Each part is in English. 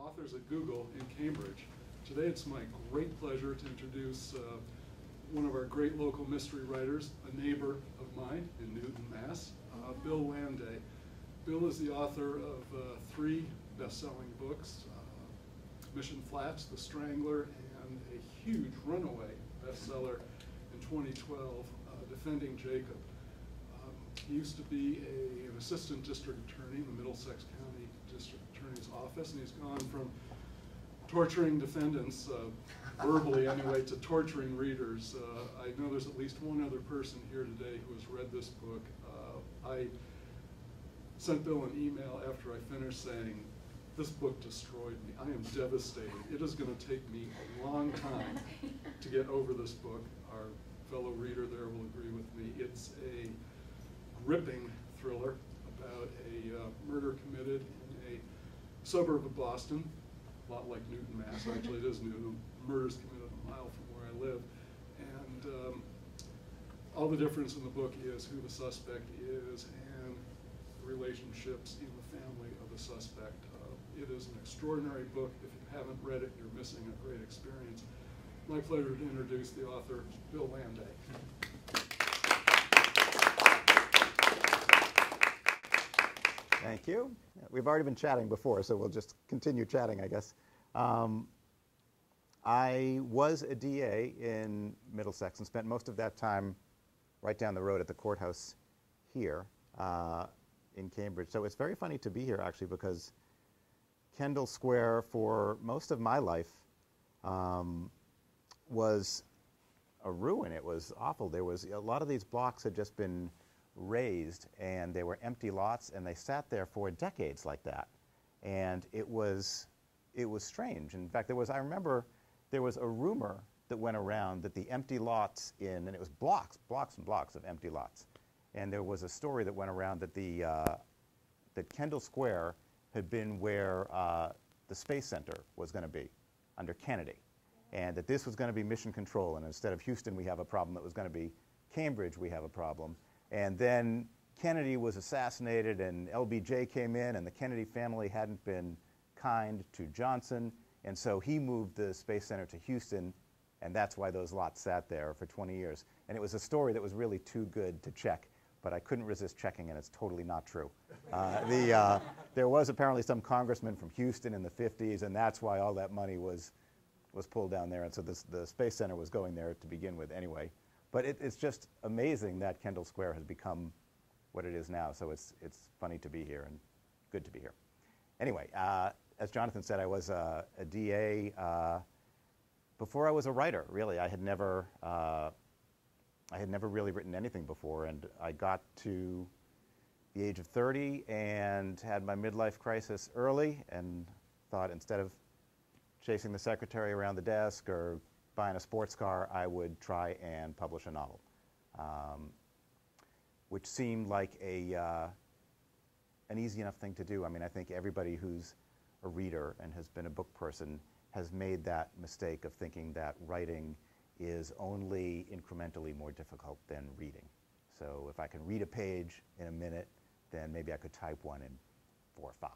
authors at Google in Cambridge. Today it's my great pleasure to introduce one of our great local mystery writers, a neighbor of mine in Newton, Mass, Bill Landay. Bill is the author of 3 best-selling books, Mission Flats, The Strangler, and a huge runaway bestseller in 2012, Defending Jacob. He used to be an assistant district attorney in the Middlesex County District Attorney's Office, and he's gone from torturing defendants, verbally anyway, to torturing readers. I know there's at least one other person here today who has read this book. I sent Bill an email after I finished saying, this book destroyed me. I am devastated. It is going to take me a long time to get over this book. Our fellow reader there will agree with me. It's a gripping thriller about a murder committed in a suburb of Boston, a lot like Newton, Mass. Actually, it is Newton. Murder's committed a mile from where I live. And all the difference in the book is who the suspect is and the relationships in the family of the suspect. It is an extraordinary book. If you haven't read it, you're missing a great experience. My pleasure to introduce the author, Bill Landay. Thank you. We've already been chatting before, so we'll just continue chatting, I guess. I was a DA in Middlesex and spent most of that time right down the road at the courthouse here in Cambridge. So it's very funny to be here, actually, because Kendall Square, for most of my life, was a ruin. It was awful. There was a lot of these blocks had just been raised, and they were empty lots, and they sat there for decades like that. And it was strange. In fact, I remember there was a rumor that went around that the empty lots and it was blocks and blocks of empty lots. And there was a story that went around that that Kendall Square had been where the Space Center was going to be under Kennedy, and that this was going to be mission control, and instead of Houston we have a problem, it was going to be Cambridge we have a problem. And then Kennedy was assassinated and LBJ came in, and the Kennedy family hadn't been kind to Johnson, and so he moved the Space Center to Houston, and that's why those lots sat there for 20 years. And it was a story that was really too good to check, but I couldn't resist checking, and it's totally not true. There was apparently some congressman from Houston in the 50s, and that's why all that money was pulled down there, and so the Space Center was going there to begin with anyway. But it's just amazing that Kendall Square has become what it is now, so it's funny to be here and good to be here. Anyway, as Jonathan said, I was a DA before I was a writer, really. I had never really written anything before, and I got to the age of 30 and had my midlife crisis early and thought instead of chasing the secretary around the desk or buying a sports car, I would try and publish a novel, which seemed like an easy enough thing to do. I mean, I think everybody who's a reader and has been a book person has made that mistake of thinking that writing is only incrementally more difficult than reading. So if I can read a page in a minute, then maybe I could type one in 4 or 5.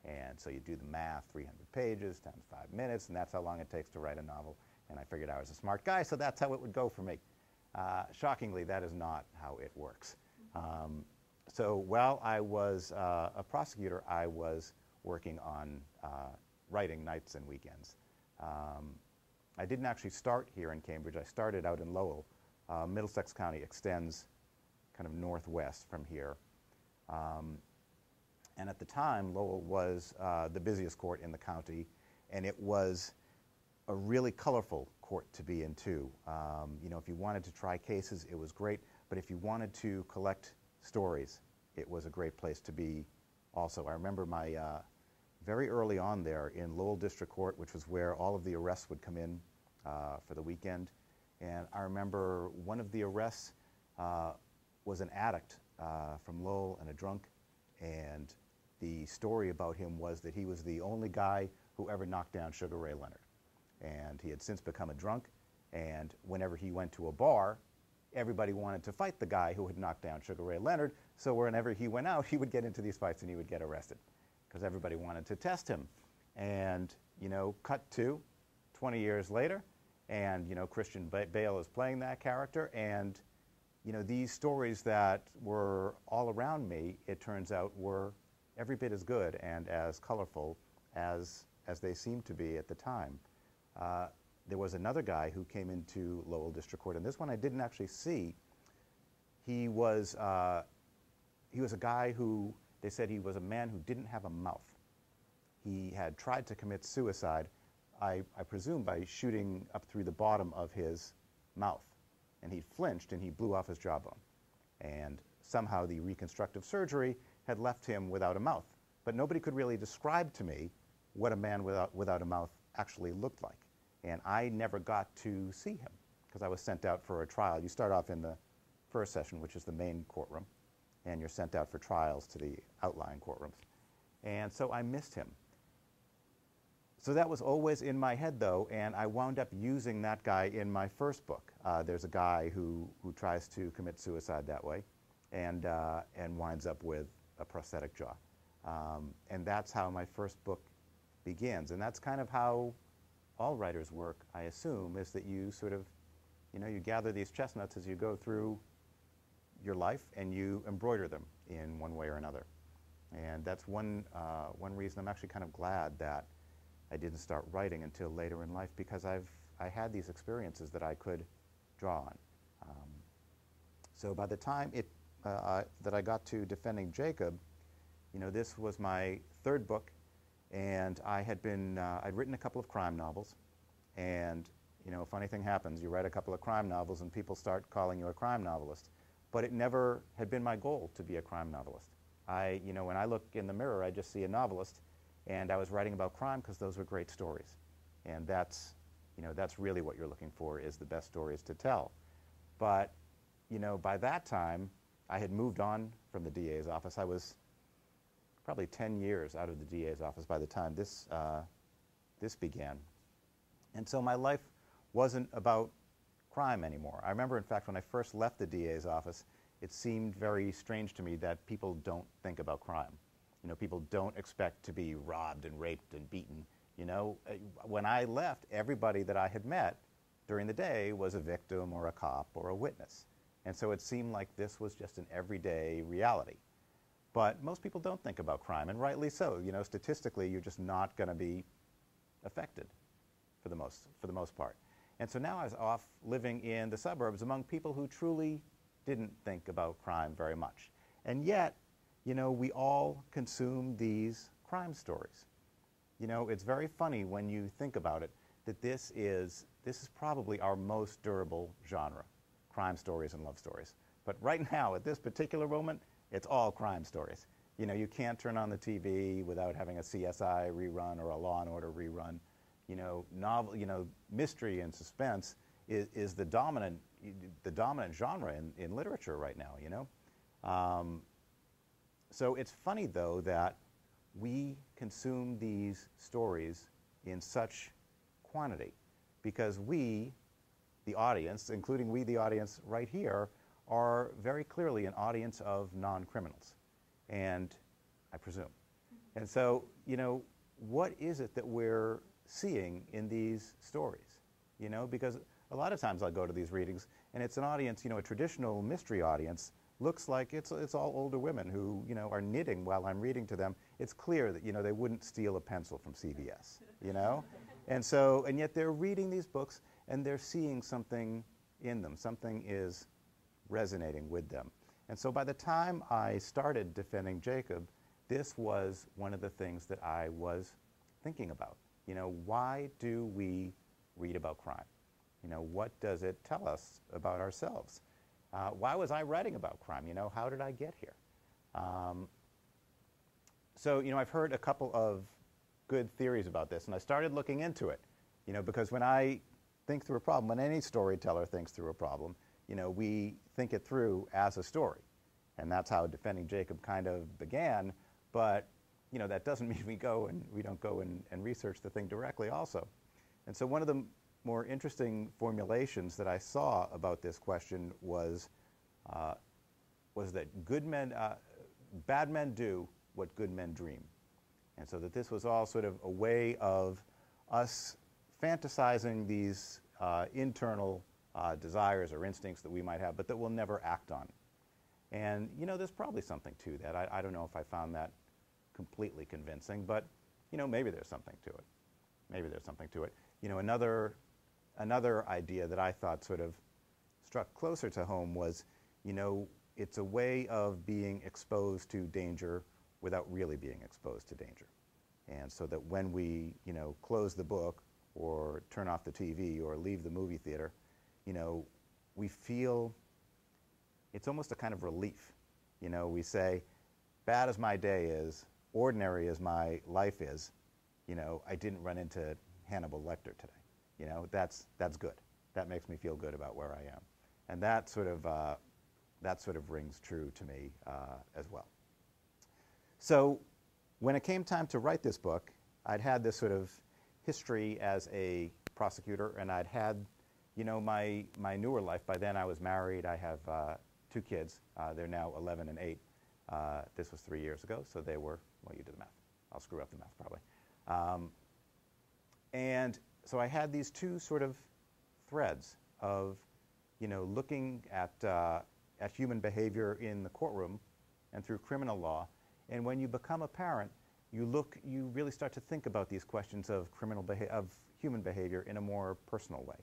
And so you do the math, 300 pages times 5 minutes, and that's how long it takes to write a novel. And I figured I was a smart guy, so that's how it would go for me. Shockingly, that is not how it works. So while I was a prosecutor, I was working on writing nights and weekends. I didn't actually start here in Cambridge. I started out in Lowell. Middlesex County extends kind of northwest from here. And at the time, Lowell was the busiest court in the county, and it was a really colorful court to be in, too. You know, if you wanted to try cases, it was great, but if you wanted to collect stories, it was a great place to be also. I remember my very early on there in Lowell District Court, which was where all of the arrests would come in for the weekend, and I remember one of the arrests was an addict from Lowell and a drunk, and the story about him was that he was the only guy who ever knocked down Sugar Ray Leonard. And he had since become a drunk, and whenever he went to a bar, everybody wanted to fight the guy who had knocked down Sugar Ray Leonard, so whenever he went out, he would get into these fights and he would get arrested, because everybody wanted to test him. And, cut to 20 years later, and, Christian Bale is playing that character, and, these stories that were all around me, it turns out, were every bit as good and as colorful as they seemed to be at the time. There was another guy who came into Lowell District Court, and this one I didn't actually see. He was a guy who, they said he was a man who didn't have a mouth. He had tried to commit suicide, I presume by shooting up through the bottom of his mouth. And he flinched and he blew off his jawbone. And somehow the reconstructive surgery had left him without a mouth. But nobody could really describe to me what a man without a mouth actually looked like. And I never got to see him because I was sent out for a trial. You start off in the first session, which is the main courtroom, and you're sent out for trials to the outlying courtrooms. And so I missed him. So that was always in my head, though, and I wound up using that guy in my first book. There's a guy who tries to commit suicide that way and winds up with a prosthetic jaw. And that's how my first book begins. And that's kind of how all writers work, I assume, is that you sort of, you gather these chestnuts as you go through your life and you embroider them in one way or another. And that's one reason I'm actually kind of glad that I didn't start writing until later in life, because I had these experiences that I could draw on. So by the time that I got to Defending Jacob, this was my third book, and I'd written a couple of crime novels, and a funny thing happens. You write a couple of crime novels and people start calling you a crime novelist. But it never had been my goal to be a crime novelist. When I look in the mirror, I just see a novelist, and I was writing about crime because those were great stories. And that's really what you're looking for, is the best stories to tell. But, by that time, I had moved on from the DA's office. I was probably 10 years out of the DA's office by the time this began. And so my life wasn't about crime anymore. I remember, in fact, when I first left the DA's office, it seemed very strange to me that people don't think about crime. People don't expect to be robbed and raped and beaten. When I left, everybody that I had met during the day was a victim or a cop or a witness. And so it seemed like this was just an everyday reality. But most people don't think about crime, and rightly so. Statistically, you're just not going to be affected for the most part. And so now I was off living in the suburbs among people who truly didn't think about crime very much. And yet, we all consume these crime stories. It's very funny when you think about it that this is probably our most durable genre, crime stories and love stories. But right now, at this particular moment, it's all crime stories. You can't turn on the TV without having a CSI rerun or a Law and Order rerun. Mystery and suspense is the dominant genre in literature right now. So it's funny, though, that we consume these stories in such quantity, because we, the audience, including we, the audience right here, are very clearly an audience of non-criminals, and I presume. And so, what is it that we're seeing in these stories? Because a lot of times I'll go to these readings, and it's an audience, a traditional mystery audience looks like it's all older women who, are knitting while I'm reading to them. It's clear that, they wouldn't steal a pencil from CVS, And yet they're reading these books, and they're seeing something in them. Something is resonating with them. And so by the time I started Defending Jacob, this was one of the things that I was thinking about. Why do we read about crime? What does it tell us about ourselves? Why was I writing about crime? How did I get here? So, I've heard a couple of good theories about this, and I started looking into it, because when I think through a problem, when any storyteller thinks through a problem, we think it through as a story. And that's how Defending Jacob kind of began, but, that doesn't mean we don't go and research the thing directly also. And so one of the more interesting formulations that I saw about this question was that bad men do what good men dream. And so that this was all sort of a way of us fantasizing these internal desires or instincts that we might have, but that we'll never act on. And, you know, there's probably something to that. I don't know if I found that completely convincing, but, you know, maybe there's something to it. Maybe there's something to it. You know, another idea that I thought sort of struck closer to home was, you know, it's a way of being exposed to danger without really being exposed to danger. And so that when we, you know, close the book or turn off the TV or leave the movie theater, you know, we feel it's almost a kind of relief. You know, we say, bad as my day is, ordinary as my life is, you know, I didn't run into Hannibal Lecter today. You know, that's good. That makes me feel good about where I am. And that sort of rings true to me as well. So when it came time to write this book, I'd had this sort of history as a prosecutor, and I'd had, you know, my newer life. By then I was married. I have 2 kids. They're now 11 and 8. This was 3 years ago, so they were, well, you do the math. I'll screw up the math probably. And so I had these 2 sort of threads of, you know, looking at human behavior in the courtroom and through criminal law. And when you become a parent, you really start to think about these questions of human behavior in a more personal way,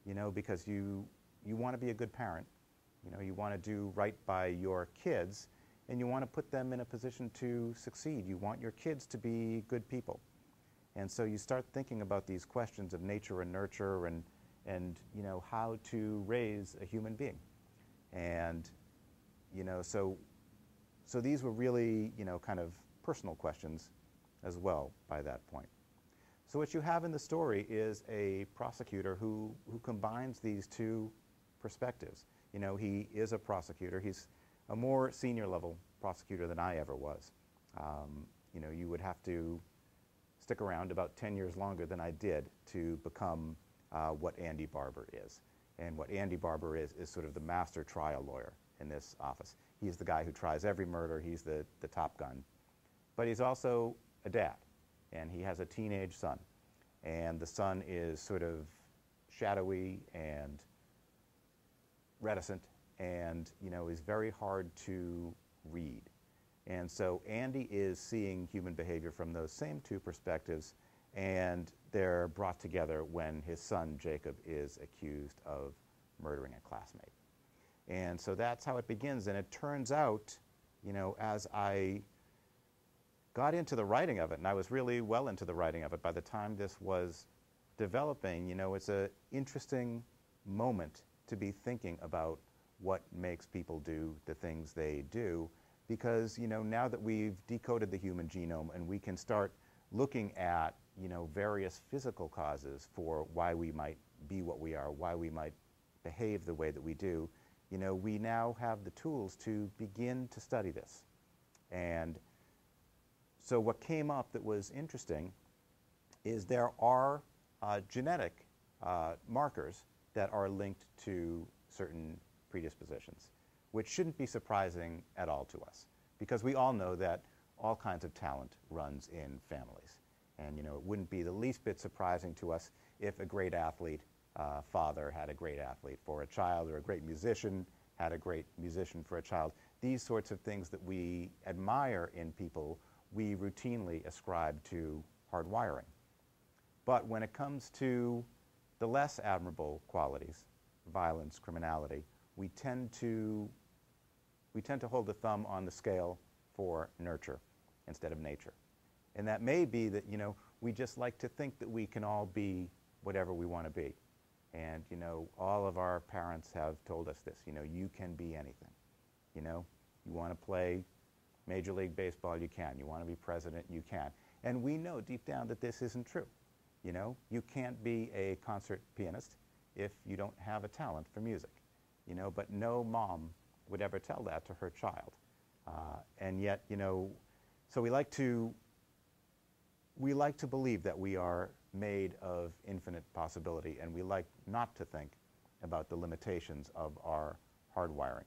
you know, because you want to be a good parent. You know, you want to do right by your kids, and you want to put them in a position to succeed. You want your kids to be good people. And so you start thinking about these questions of nature and nurture and you know, how to raise a human being. And, you know, so these were really, you know, kind of personal questions as well by that point. So what you have in the story is a prosecutor who combines these 2 perspectives. You know, he is a prosecutor. He's a more senior level prosecutor than I ever was. You know, you would have to stick around about 10 years longer than I did to become what Andy Barber is. And what Andy Barber is sort of the master trial lawyer in this office. He's the guy who tries every murder. He's the top gun. But he's also a dad, and he has a teenage son. And the son is sort of shadowy and reticent and, you know, is very hard to read. And so Andy is seeing human behavior from those same 2 perspectives, and they're brought together when his son, Jacob, is accused of murdering a classmate. And so that's how it begins. And it turns out, you know, as I got into the writing of it, and I was really well into the writing of it by the time this was developing, you know, it's an interesting moment to be thinking about what makes people do the things they do. Because, you know, now that we've decoded the human genome and we can start looking at, you know, various physical causes for why we might be what we are, why we might behave the way that we do, you know, we now have the tools to begin to study this. And so what came up that was interesting is there are genetic markers that are linked to certain predispositions, which shouldn't be surprising at all to us, because we all know that all kinds of talent runs in families. And, you know, it wouldn't be the least bit surprising to us if a great athlete father had a great athlete for a child, or a great musician had a great musician for a child. These sorts of things that we admire in people, we routinely ascribe to hardwiring. But when it comes to the less admirable qualities, violence, criminality, we tend to hold the thumb on the scale for nurture instead of nature. And that may be that, you know, we just like to think that we can all be whatever we want to be. And, you know, all of our parents have told us this, you know, you can be anything. You know, you want to play Major League Baseball, you can. You want to be president, you can. And we know deep down that this isn't true. You know, you can't be a concert pianist if you don't have a talent for music. You know, but no mom would ever tell that to her child. And yet, you know, so we like to believe that we are made of infinite possibility, and we like not to think about the limitations of our hardwiring.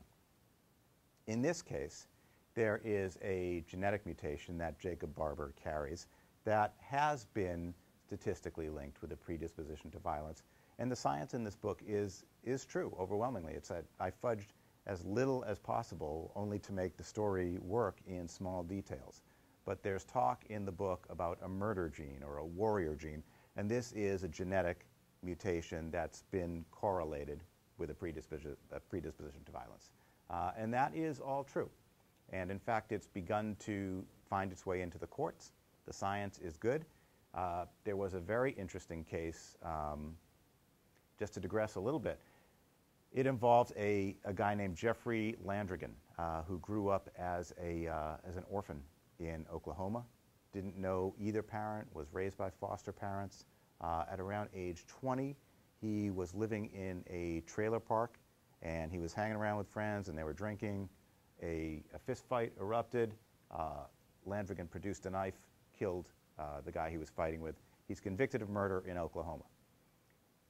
In this case, there is a genetic mutation that Jacob Barber carries that has been statistically linked with a predisposition to violence. And the science in this book is true, overwhelmingly. I fudged as little as possible only to make the story work in small details. But there's talk in the book about a murder gene or a warrior gene, and this is a genetic mutation that's been correlated with a predisposition to violence. And that is all true. And in fact, it's begun to find its way into the courts. The science is good. There was a very interesting case, just to digress a little bit. It involved a guy named Jeffrey Landrigan, who grew up as an orphan in Oklahoma, didn't know either parent, was raised by foster parents. At around age 20, he was living in a trailer park, and he was hanging around with friends, and they were drinking. A fist fight erupted. Landrigan produced a knife, killed the guy he was fighting with. He's convicted of murder in Oklahoma.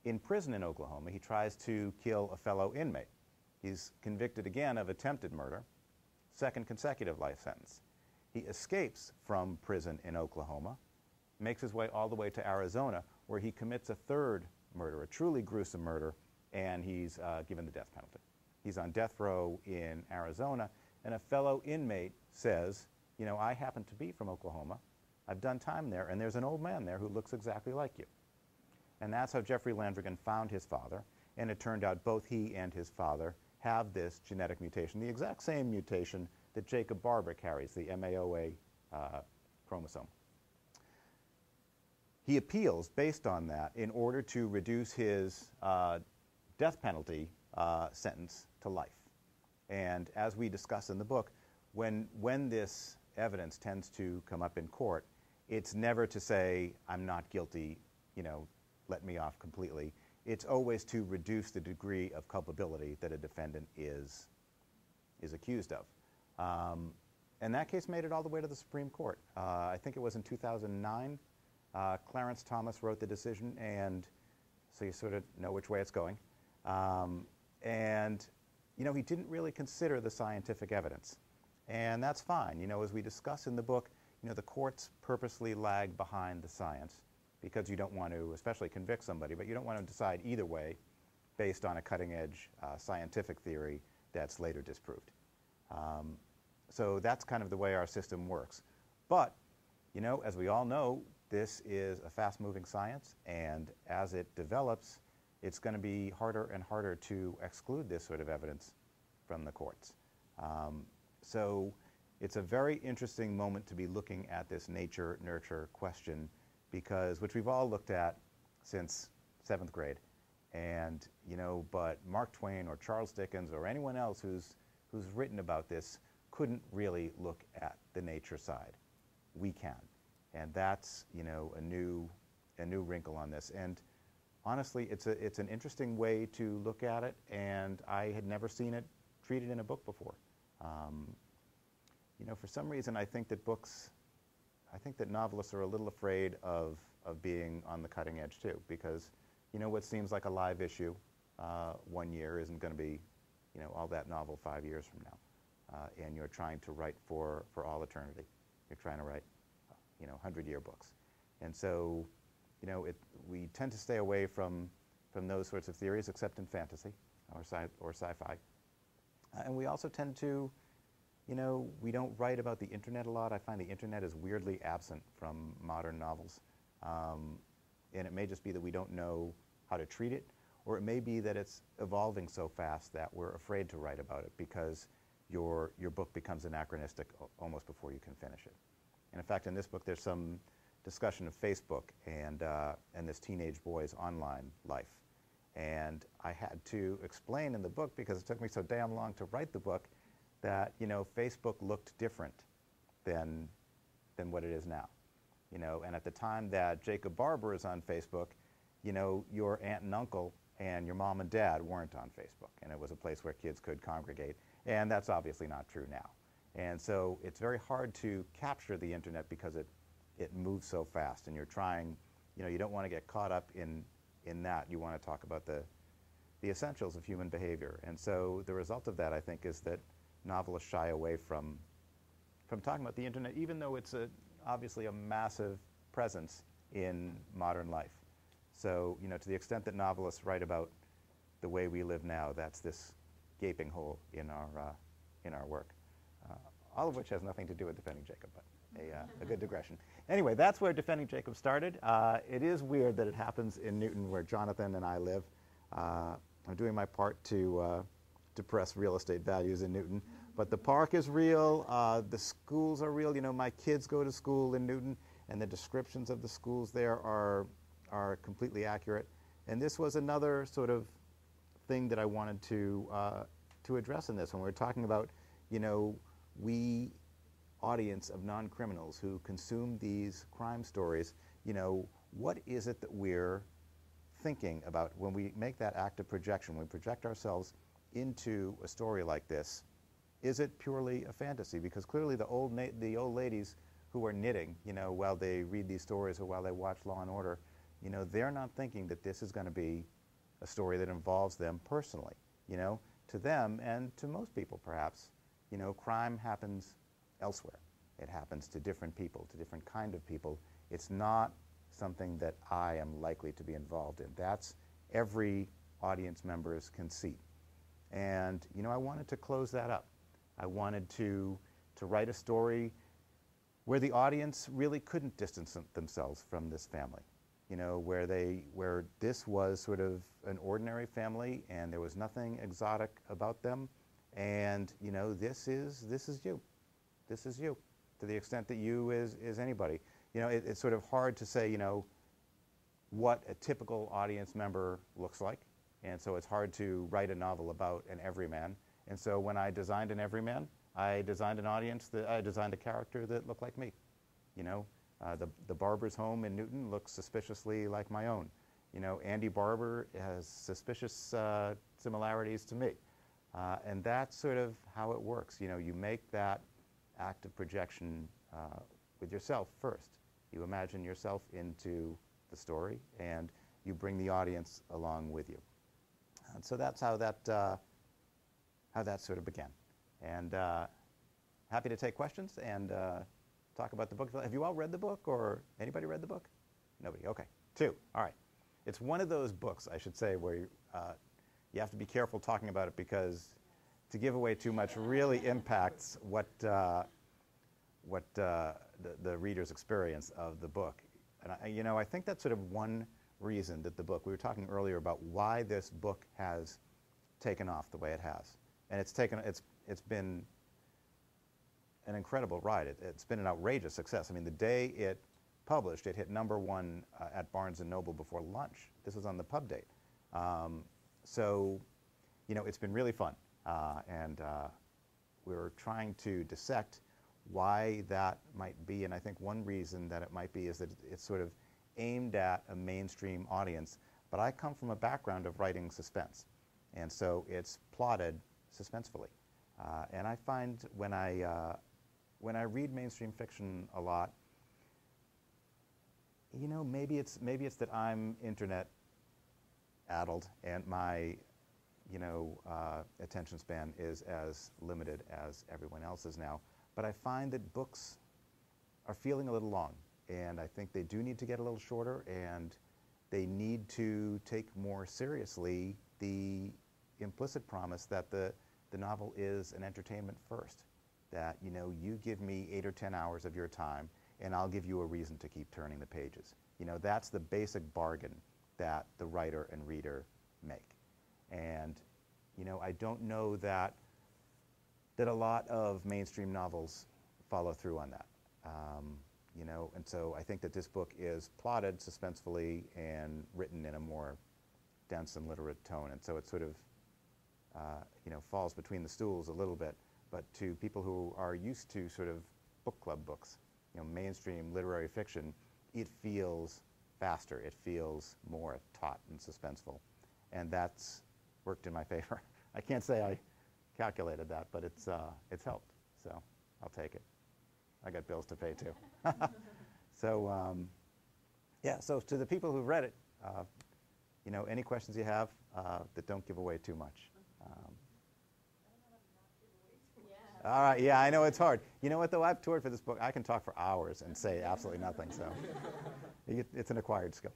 In prison in Oklahoma, he tries to kill a fellow inmate. He's convicted again of attempted murder, second consecutive life sentence. He escapes from prison in Oklahoma, makes his way all the way to Arizona, where he commits a third murder, a truly gruesome murder, and he's given the death penalty. He's on death row in Arizona, and a fellow inmate says, you know, I happen to be from Oklahoma. I've done time there, and there's an old man there who looks exactly like you. And that's how Jeffrey Landrigan found his father, and it turned out both he and his father have this genetic mutation, the exact same mutation that Jacob Barber carries, the MAOA chromosome. He appeals based on that in order to reduce his death penalty sentence to life. And as we discuss in the book, when this evidence tends to come up in court, it's never to say, I'm not guilty, you know, let me off completely. It's always to reduce the degree of culpability that a defendant is accused of. And that case made it all the way to the Supreme Court. I think it was in 2009. Clarence Thomas wrote the decision, and so you sort of know which way it's going. And, you know, he didn't really consider the scientific evidence. And that's fine. You know, as we discuss in the book, you know, the courts purposely lag behind the science because you don't want to, especially convict somebody, but you don't want to decide either way based on a cutting-edge scientific theory that's later disproved. So that's kind of the way our system works. But, you know, as we all know, this is a fast-moving science, and as it develops, it's going to be harder and harder to exclude this sort of evidence from the courts. So it's a very interesting moment to be looking at this nature-nurture question, because, which we've all looked at since 7th grade. And, you know, but Mark Twain or Charles Dickens or anyone else who's written about this couldn't really look at the nature side. We can. And that's, you know, a new wrinkle on this. And honestly, it's an interesting way to look at it, and I had never seen it treated in a book before. You know, for some reason, I think that novelists are a little afraid of being on the cutting edge too, because, you know, what seems like a live issue 1 year isn't going to be, you know, all that novel 5 years from now. And you're trying to write for all eternity. You're trying to write, you know, 100-year books. And so, you know, we tend to stay away from those sorts of theories, except in fantasy or sci-fi. And we also tend to, you know, we don't write about the internet a lot. I find the internet is weirdly absent from modern novels. And it may just be that we don't know how to treat it, or it may be that it's evolving so fast that we're afraid to write about it because your book becomes anachronistic almost before you can finish it. And in fact, in this book, there's some discussion of Facebook and this teenage boy's online life. And I had to explain in the book, because it took me so damn long to write the book, that, you know, Facebook looked different than what it is now. You know, and at the time that Jacob Barber is on Facebook, you know, your aunt and uncle and your mom and dad weren't on Facebook, and it was a place where kids could congregate, and that's obviously not true now. And so it's very hard to capture the internet because it moves so fast, and you're trying, you know, you don't want to get caught up in that. You want to talk about the essentials of human behavior. And so the result of that, I think, is that novelists shy away from from talking about the internet, even though it's obviously a massive presence in modern life. So, to the extent that novelists write about the way we live now, that's this gaping hole in our work. All of which has nothing to do with Defending Jacob, but a good digression. Anyway, that's where Defending Jacob started. It is weird that it happens in Newton, where Jonathan and I live. I'm doing my part to depress real estate values in Newton. But the park is real. The schools are real. My kids go to school in Newton, and the descriptions of the schools there are completely accurate. And this was another sort of thing that I wanted to address in this. When we're talking about, we audience of non-criminals who consume these crime stories, what is it that we're thinking about when we make that act of projection, when we project ourselves into a story like this? Is it purely a fantasy? Because clearly the old ladies who are knitting, while they read these stories or while they watch Law and Order, they're not thinking that this is going to be a story that involves them personally. To them, and to most people perhaps, crime happens elsewhere. It happens to different people, to different kind of people. It's not something that I am likely to be involved in. That's every audience member's conceit. And, I wanted to close that up. I wanted to write a story where the audience really couldn't distance themselves from this family. Where this was sort of an ordinary family and there was nothing exotic about them. And, this is you. This is you, to the extent that you is anybody. It's sort of hard to say, what a typical audience member looks like. And so it's hard to write a novel about an everyman. And so when I designed an everyman, I designed I designed a character that looked like me. The Barber's home in Newton looks suspiciously like my own. Andy Barber has suspicious similarities to me. And that's sort of how it works. You make that act of projection with yourself first. You imagine yourself into the story, and you bring the audience along with you. And so that's how that sort of began. And happy to take questions and talk about the book. Have you all read the book, or anybody read the book? Nobody. Okay. 2. All right. It's one of those books, I should say, where you have to be careful talking about it, because to give away too much really impacts what the reader's experience of the book. And I think that's sort of one reason that the book, we were talking earlier about why this book has taken off the way it has. And it's been an incredible ride. It's been an outrageous success. I mean, the day it published, it hit #1 at Barnes & Noble before lunch. This was on the pub date. So, it's been really fun. And we're trying to dissect why that might be. And I think one reason that it might be is that it's sort of aimed at a mainstream audience. But I come from a background of writing suspense. And so it's plotted suspensefully. And I find when I read mainstream fiction a lot, maybe it's that I'm internet addled and my attention span is as limited as everyone else's now. But I find that books are feeling a little long, and I think they do need to get a little shorter, and they need to take more seriously the implicit promise that the novel is an entertainment first, that you give me 8 or 10 hours of your time, and I'll give you a reason to keep turning the pages. That's the basic bargain that the writer and reader make. And I don't know that a lot of mainstream novels follow through on that. And so I think that this book is plotted suspensefully and written in a more dense and literate tone. And so it sort of, falls between the stools a little bit. But to people who are used to sort of book club books, mainstream literary fiction, it feels faster. It feels more taut and suspenseful. And that's worked in my favor. I can't say I calculated that, but it's helped. So I'll take it. I got bills to pay too. So so to the people who've read it, any questions you have that don't give away too much. All right, yeah, I know it's hard. You know what, though? I've toured for this book. I can talk for hours and say absolutely nothing, so it's an acquired skill.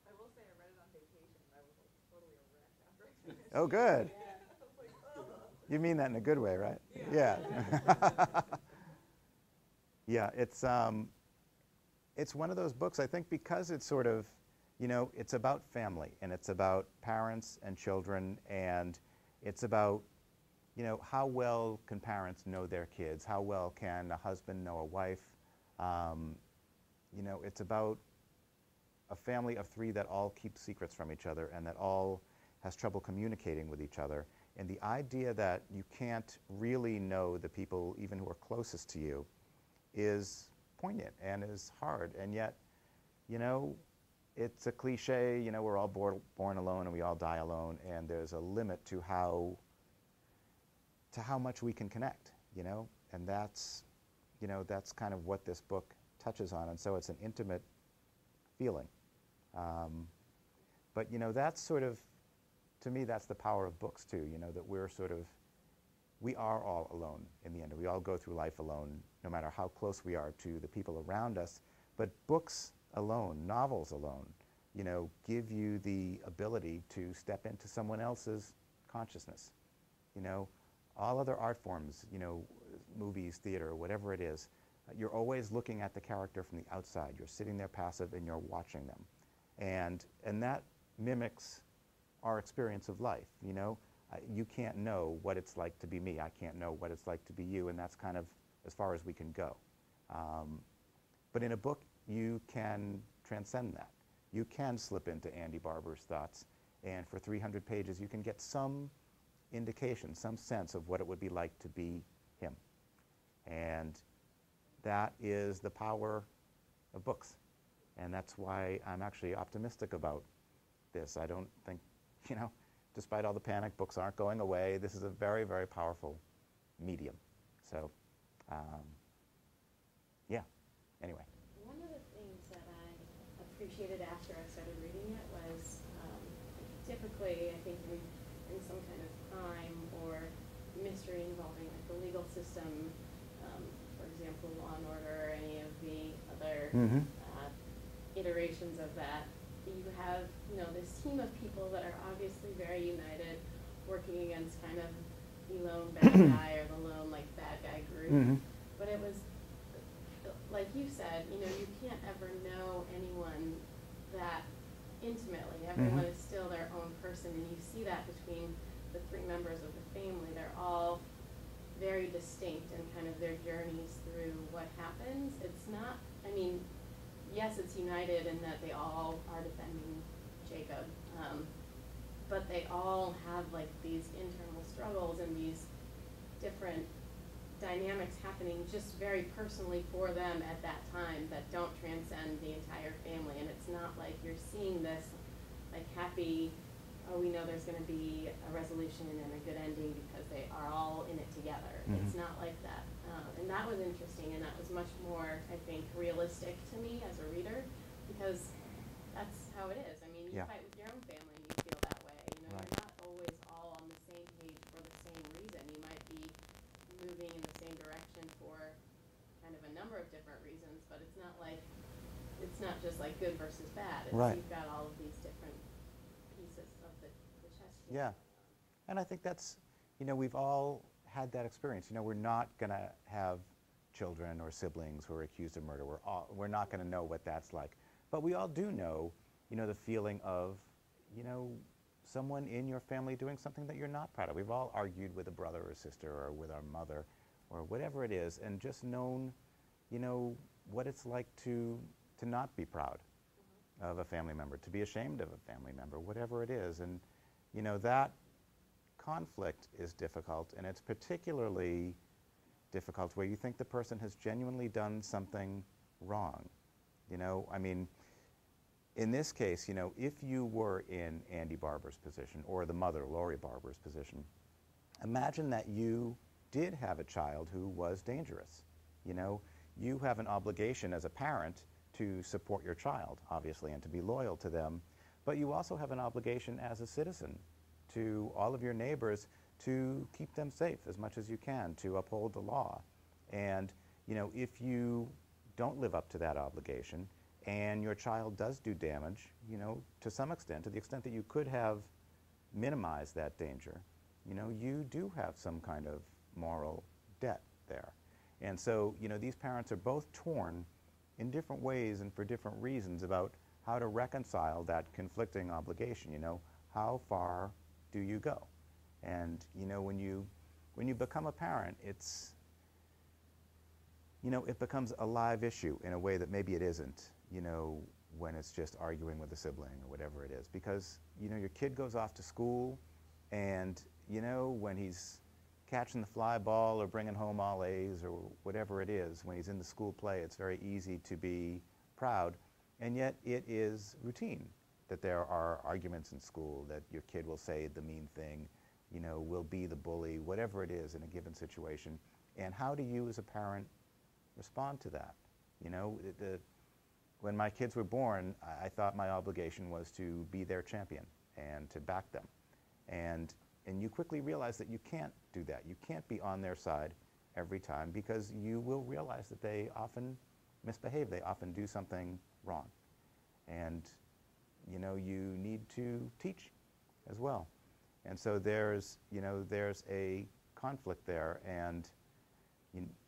I will say I read it on vacation, and I was like totally a wreck after I finished. Oh, good. Yeah. I was like, ugh. You mean that in a good way, right? Yeah. Yeah, it's one of those books, I think, because it's sort of, it's about family, and it's about parents and children, and it's about, how well can parents know their kids? How well can a husband know a wife? It's about a family of three that all keep secrets from each other and that all has trouble communicating with each other. And the idea that you can't really know the people even who are closest to you is poignant and is hard. And yet, it's a cliche, we're all born alone and we all die alone, and there's a limit to how much we can connect, and that's kind of what this book touches on. And so it's an intimate feeling. But, that's sort of, to me, that's the power of books too, that we are all alone in the end. We all go through life alone, no matter how close we are to the people around us. But books alone, novels alone, give you the ability to step into someone else's consciousness. All other art forms, movies, theater, whatever it is, you're always looking at the character from the outside. You're sitting there passive and you're watching them. And that mimics our experience of life, You can't know what it's like to be me. I can't know what it's like to be you, and that's kind of as far as we can go. But in a book, you can transcend that. You can slip into Andy Barber's thoughts, and for 300 pages, you can get some indication, some sense of what it would be like to be him. And that is the power of books. And that's why I'm actually optimistic about this. I don't think, despite all the panic, books aren't going away. This is a very, very powerful medium. So, yeah, anyway. One of the things that I appreciated after I started reading it was typically, I think in some kind of crime or mystery involving like the legal system, for example, Law and Order, or any of the other iterations of that, you have, this team of people that are obviously very united, working against kind of the lone bad guy or the lone bad guy group. But it was, like you said, you can't ever know anyone that intimately. Everyone is still their own person, and you see that between the three members of the family. They're all very distinct in kind of their journeys through what happens. It's not, yes, it's united in that they all are defending Jacob, but they all have these internal struggles and these different dynamics happening just very personally for them at that time that don't transcend the entire family. And it's not like you're seeing this happy, oh, we know there's going to be a resolution and a good ending because they are all in it together. It's not like that. And that was interesting, and that was much more, I think, realistic to me as a reader, because that's how it is. You fight with your own family and you feel that way. Right. You're not always all on the same page for the same reason. You might be moving in the same direction for kind of a number of different reasons, but it's not just good versus bad. Right. You've got all of these different pieces of the chess piece. Yeah. And I think that's, we've all had that experience. We're not going to have children or siblings who are accused of murder. We're not going to know what that's like. But we all do know, the feeling of, someone in your family doing something that you're not proud of. We've all argued with a brother or sister or with our mother or whatever it is, and just known, what it's like to not be proud of a family member, to be ashamed of a family member, whatever it is. And, that conflict is difficult, and it's particularly difficult where you think the person has genuinely done something wrong. In this case, if you were in Andy Barber's position or the mother, Laurie Barber's position, imagine that you did have a child who was dangerous. You have an obligation as a parent to support your child, obviously, and to be loyal to them, but you also have an obligation as a citizen to all of your neighbors to keep them safe as much as you can, to uphold the law. And, you know, if you don't live up to that obligation and your child does do damage, you know, to some extent, to the extent that you could have minimized that danger, you know, you do have some kind of moral debt there. And so, you know, these parents are both torn in different ways and for different reasons about how to reconcile that conflicting obligation. You know, how far do you go? And, you know, when you become a parent, it's, you know, it becomes a live issue in a way that maybe it isn't, you know, when it's just arguing with a sibling or whatever it is. Because, you know, your kid goes off to school and, you know, when he's catching the fly ball or bringing home all A's or whatever it is, when he's in the school play, it's very easy to be proud. And yet it is routine that there are arguments in school, that your kid will say the mean thing, you know, will be the bully, whatever it is in a given situation. And how do you as a parent respond to that? You know, when my kids were born, I thought my obligation was to be their champion and to back them. And you quickly realize that you can't do that. You can't be on their side every time, because you will realize that they often misbehave. They often do something wrong. And, you know, you need to teach as well. And so there's, you know, there's a conflict there. And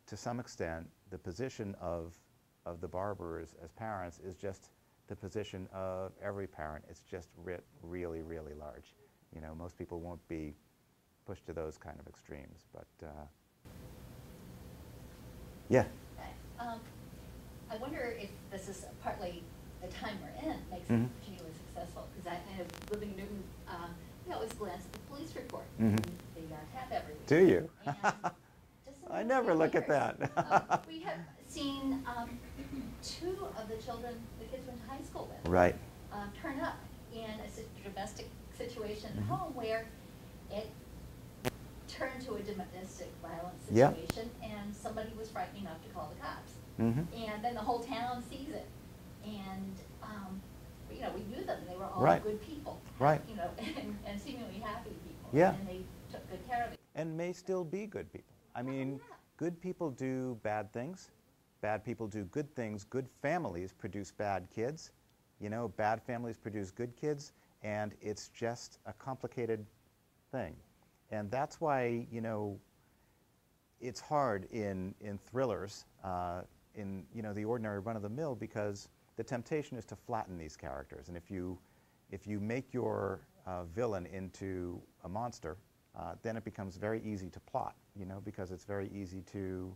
to some extent, the position of the Barbers as parents is just the position of every parent. It's just really, really large. You know, most people won't be pushed to those kind of extremes, but yeah. I wonder if this is partly the time we're in makes it particularly successful, because I have, living in Newton, we always glance at the police report. They tap every week. Do you? And just in the I last never few look at years, that. we have seen two of the children the kids went to high school with Right. turn up in a domestic situation at home where it turned to a domestic violence Yeah. situation, and somebody was frightened enough to call the cops. Mm-hmm. And then the whole town sees it. And, you know, we knew them. They were all Right. good people. Right. You know, and seemingly happy people. Yeah. And they took good care of it. And may still be good people. I mean, yeah. good people do bad things. Bad people do good things. Good families produce bad kids. You know, bad families produce good kids. And it's just a complicated thing. And that's why, you know, it's hard in thrillers, in, you know, the ordinary run-of-the-mill, because the temptation is to flatten these characters. And if you make your villain into a monster, then it becomes very easy to plot, you know, because it's very easy to,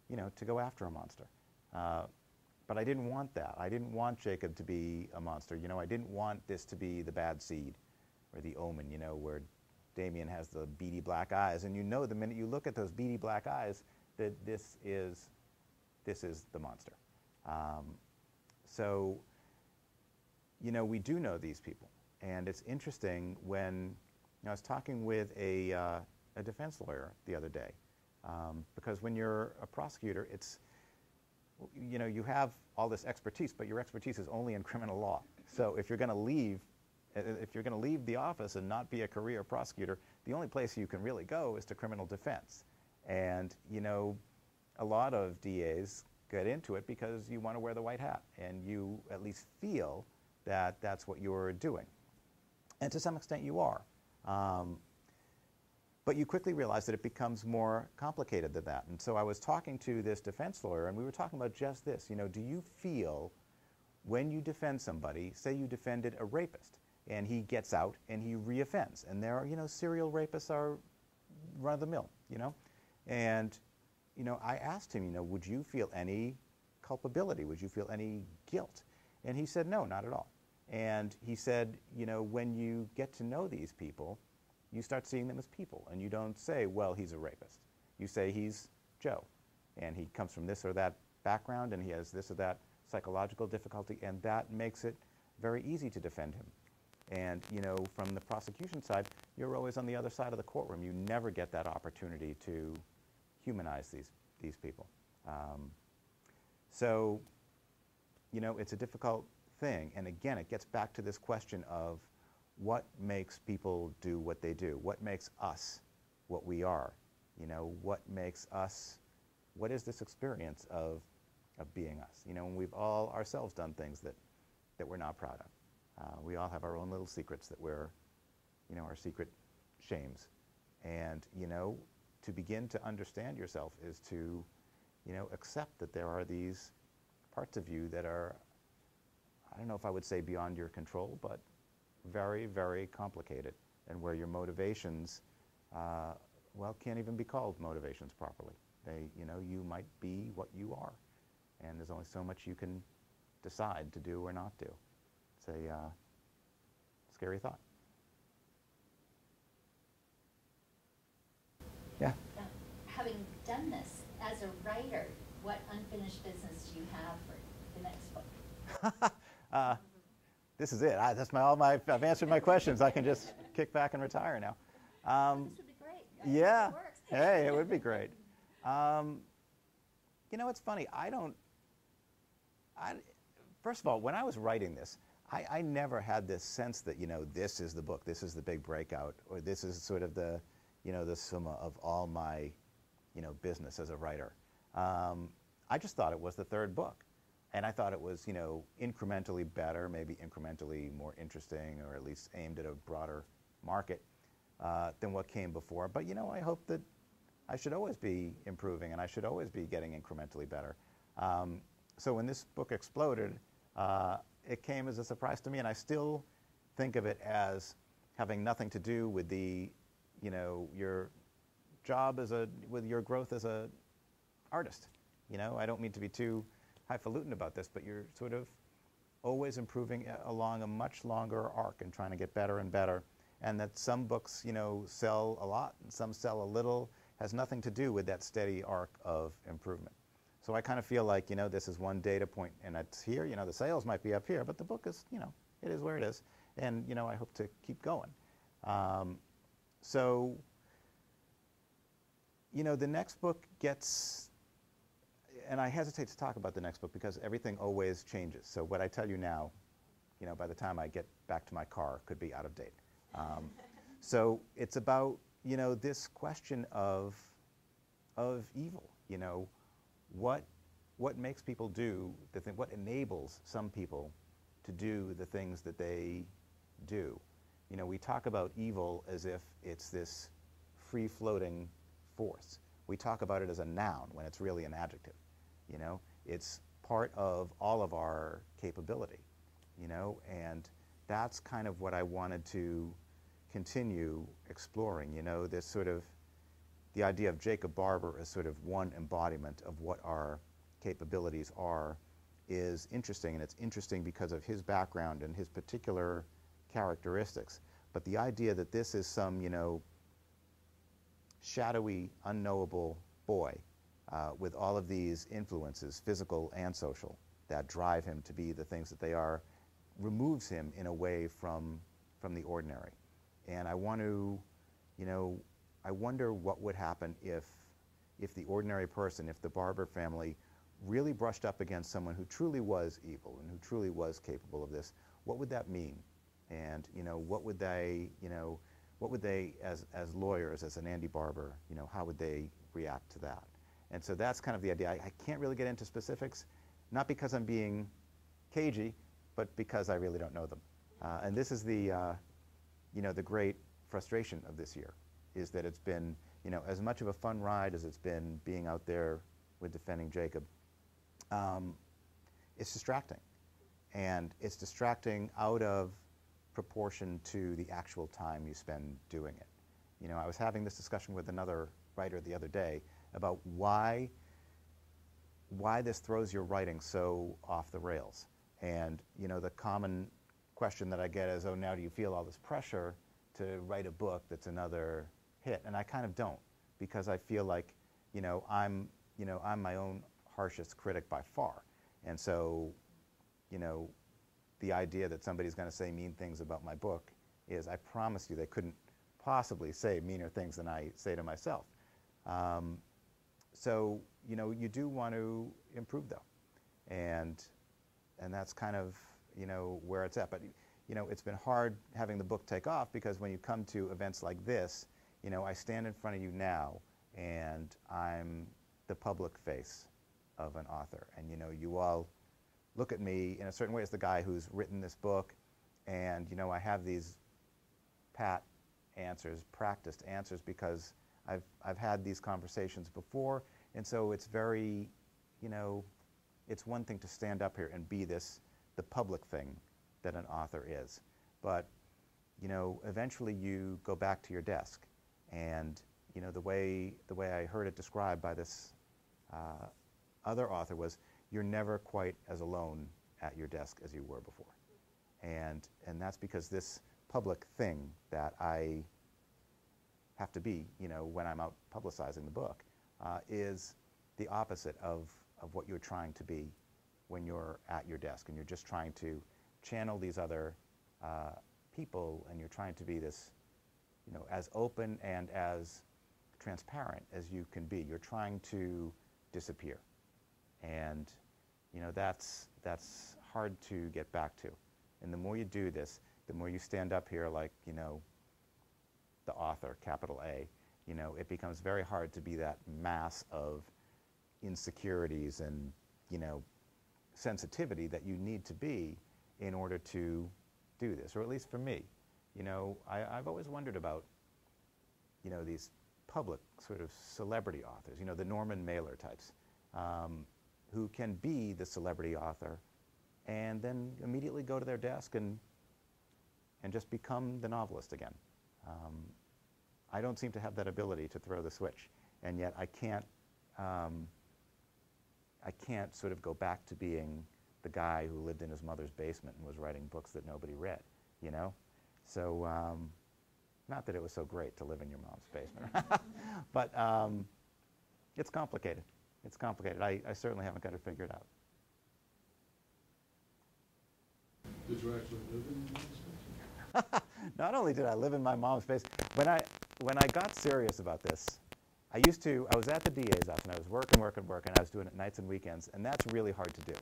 you know, to go after a monster. But I didn't want that. I didn't want Jacob to be a monster. You know, I didn't want this to be the bad seed or the omen, you know, where Damien has the beady black eyes. And you know the minute you look at those beady black eyes that this is the monster. So, you know, we do know these people. And it's interesting when, you know, I was talking with a defense lawyer the other day, because when you're a prosecutor, it's, you know, you have all this expertise, but your expertise is only in criminal law. So if you're going to leave the office and not be a career prosecutor, the only place you can really go is to criminal defense. And, you know, a lot of DAs get into it because you want to wear the white hat, and you at least feel that that's what you're doing. And to some extent you are. But you quickly realize that it becomes more complicated than that. And so I was talking to this defense lawyer, and we were talking about just this. You know, do you feel when you defend somebody, say you defended a rapist, and he gets out and he reoffends, and there are, you know, serial rapists are run-of-the-mill, you know? And, you know, I asked him, you know, would you feel any culpability? Would you feel any guilt? And he said, no, not at all. And he said, you know, when you get to know these people, you start seeing them as people, and you don't say, well, he's a rapist. You say he's Joe, and he comes from this or that background, and he has this or that psychological difficulty, and that makes it very easy to defend him. And, you know, from the prosecution side, you're always on the other side of the courtroom. You never get that opportunity to humanize these people. So, you know, it's a difficult thing. And again, it gets back to this question of what makes people do what they do? What makes us what we are. You know, what makes us, what is this experience of being us? You know, and we've all ourselves done things that we're not proud of. We all have our own little secrets that we're, you know, our secret shames. And, you know, to begin to understand yourself is to, you know, accept that there are these parts of you that are, I don't know if I would say beyond your control, but very, very complicated, and where your motivations, well, can't even be called motivations properly. They, you know, you might be what you are, and there's only so much you can decide to do or not do. It's a scary thought. Yeah. Having done this, as a writer, what unfinished business do you have for the next book? This is it. I've answered my questions. I can just kick back and retire now. This would be great. I think Yeah. it works. Hey, it would be great. You know, it's funny. First of all, when I was writing this, I never had this sense that, you know, this is the book, this is the big breakout, or this is sort of the, you know, the summa of all my, you know, business as a writer. I just thought it was the third book. And I thought it was, you know, incrementally better, maybe incrementally more interesting, or at least aimed at a broader market than what came before. But, you know, I hope that I should always be improving, and I should always be getting incrementally better. So when this book exploded, it came as a surprise to me, and I still think of it as having nothing to do with the, you know, your job with your growth as a artist. You know, I don't mean to be too highfalutin about this, but you're sort of always improving along a much longer arc and trying to get better and better. And that some books, you know, sell a lot and some sell a little has nothing to do with that steady arc of improvement. So I kind of feel like, you know, this is one data point, and it's here. You know, the sales might be up here, but the book is, you know, it is where it is. And, you know, I hope to keep going. So, you know, the next book gets, and I hesitate to talk about the next book because everything always changes. So what I tell you now, you know, by the time I get back to my car, could be out of date. So it's about, you know, this question of evil. You know, what makes people do the thing? What enables some people to do the things that they do? You know, we talk about evil as if it's this free-floating force. We talk about it as a noun when it's really an adjective. You know, it's part of all of our capability, you know, and that's kind of what I wanted to continue exploring. You know, this sort of, the idea of Jacob Barber as sort of one embodiment of what our capabilities are is interesting, and it's interesting because of his background and his particular characteristics. But the idea that this is some, you know, shadowy, unknowable boy with all of these influences, physical and social, that drive him to be the things that they are, removes him in a way from the ordinary. And I want to, you know, I wonder what would happen if the ordinary person, if the Barber family really brushed up against someone who truly was evil and who truly was capable of this. What would that mean? And, you know, what would they, you know, what would they, as lawyers, as an Andy Barber, you know, how would they react to that? And so that's kind of the idea. I can't really get into specifics, not because I'm being cagey, but because I really don't know them. And this is the, you know, the great frustration of this year, is that it's been, you know, as much of a fun ride as it's been being out there with defending Jacob, it's distracting. And it's distracting out of proportion to the actual time you spend doing it. You know, I was having this discussion with another writer the other day about why this throws your writing so off the rails. And, you know, the common question that I get is, oh, now do you feel all this pressure to write a book that's another hit? And I kind of don't, because I feel like, you know, I'm my own harshest critic by far. And so, you know, the idea that somebody's going to say mean things about my book is, I promise you, they couldn't possibly say meaner things than I say to myself. So, you know, you do want to improve, though. And that's kind of, you know, where it's at. But, you know, it's been hard having the book take off, because when you come to events like this, You know, I stand in front of you now, and I'm the public face of an author. And, you know, you all look at me in a certain way as the guy who's written this book, and, you know, I have these pat answers, practiced answers, because I've had these conversations before, and so it's very, you know, it's one thing to stand up here and be the public thing that an author is. But, you know, eventually you go back to your desk, and, you know, the way I heard it described by this other author was, you're never quite as alone at your desk as you were before. And that's because this public thing that I have to be, you know, when I'm out publicizing the book, is the opposite of what you're trying to be when you're at your desk, and you're just trying to channel these other people, and you're trying to be this, you know, as open and as transparent as you can be. You're trying to disappear. And, you know, that's hard to get back to. And the more you do this, the more you stand up here like, you know, the author, capital A, you know, it becomes very hard to be that mass of insecurities and, you know, sensitivity that you need to be in order to do this, or at least for me. You know, I've always wondered about, you know, these public sort of celebrity authors, you know, the Norman Mailer types, who can be the celebrity author and then immediately go to their desk and just become the novelist again. I don't seem to have that ability to throw the switch, and yet I can't sort of go back to being the guy who lived in his mother's basement and was writing books that nobody read, you know? So, not that it was so great to live in your mom's basement, but it's complicated. It's complicated. I certainly haven't got it figured out. Did you actually live in your mom's basement? Not only did I live in my mom's basement, when I got serious about this, I was at the DA's office, and I was working, I was doing it nights and weekends, and that's really hard to do,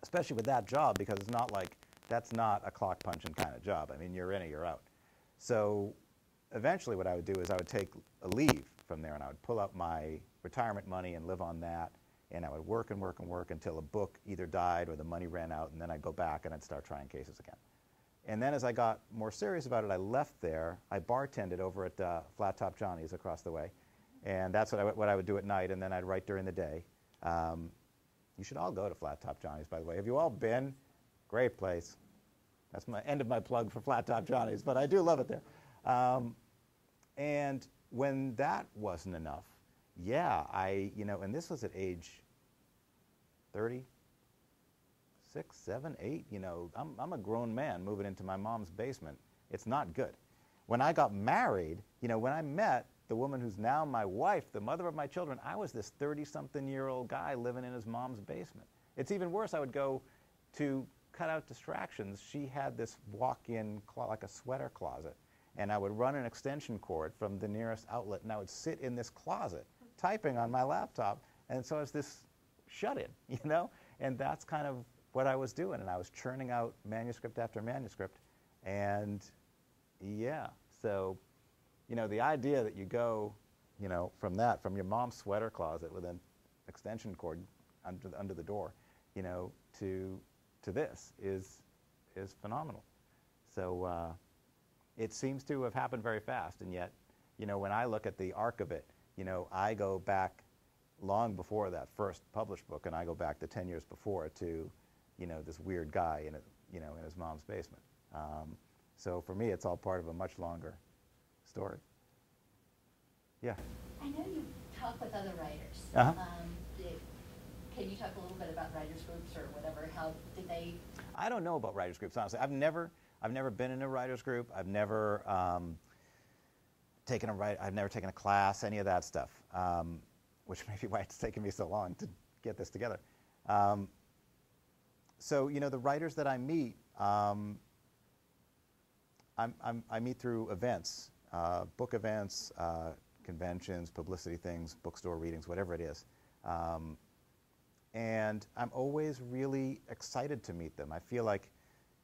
especially with that job, because it's not like, that's not a clock punching kind of job. I mean, you're in or you're out. So eventually what I would do is I would take a leave from there, and I would pull out my retirement money and live on that, and I would work and work and work until a book either died or the money ran out, and then I'd go back and I'd start trying cases again. And then as I got more serious about it, I left there. I bartended over at Flattop Johnny's across the way, and that's what I would do at night, and then I'd write during the day. You should all go to Flattop Johnny's, by the way. Have you all been? Great place. That's my end of my plug for Flattop Johnny's, but I do love it there. And when that wasn't enough, yeah, you know, and this was at age 36, 7, 8, you know, I'm a grown man moving into my mom's basement. It's not good. When I got married, you know, when I met the woman who's now my wife, the mother of my children, I was this 30-something-year-old guy living in his mom's basement. It's even worse. I would go to cut out distractions. She had this walk-in, like a sweater closet, and I would run an extension cord from the nearest outlet, and I would sit in this closet typing on my laptop, and so I was this shut-in, you know? And that's kind of what I was doing, and I was churning out manuscript after manuscript, and yeah, so, you know, the idea that you go, you know, from your mom's sweater closet with an extension cord under the door, you know, to this is phenomenal. So it seems to have happened very fast, and yet, you know, when I look at the arc of it, you know, I go back long before that first published book, and I go back to 10 years before to, you know, this weird guy in his mom's basement. So for me, it's all part of a much longer story. Yeah. I know you talk with other writers. Uh-huh. Can you talk a little bit about writers groups or whatever? How did they? I don't know about writers groups, honestly. I've never been in a writers group. I've never taken a class, any of that stuff, which may be why it's taken me so long to get this together. So, you know, the writers that I meet, I meet through events, book events, conventions, publicity things, bookstore readings, whatever it is. And I'm always really excited to meet them. I feel like,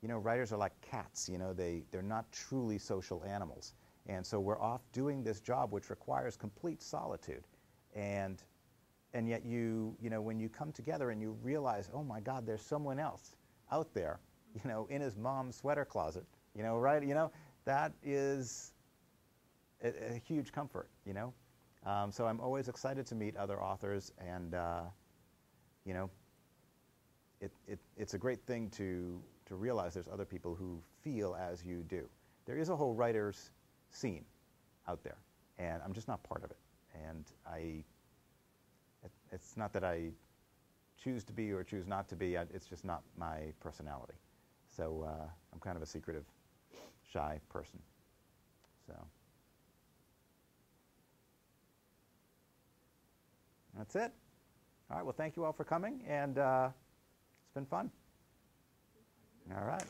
you know, writers are like cats, you know, they're not truly social animals. And so we're off doing this job which requires complete solitude. And yet you know, when you come together and you realize, oh my God, there's someone else out there, you know, in his mom's sweater closet, you know, right? You know, that is a huge comfort, you know. So I'm always excited to meet other authors, and you know, it's a great thing to realize there's other people who feel as you do. There is a whole writer's scene out there, and I'm just not part of it. And it's not that I choose to be or choose not to be, it's just not my personality. So I'm kind of a secretive, shy person. So that's it. All right, well, thank you all for coming, and it's been fun. All right.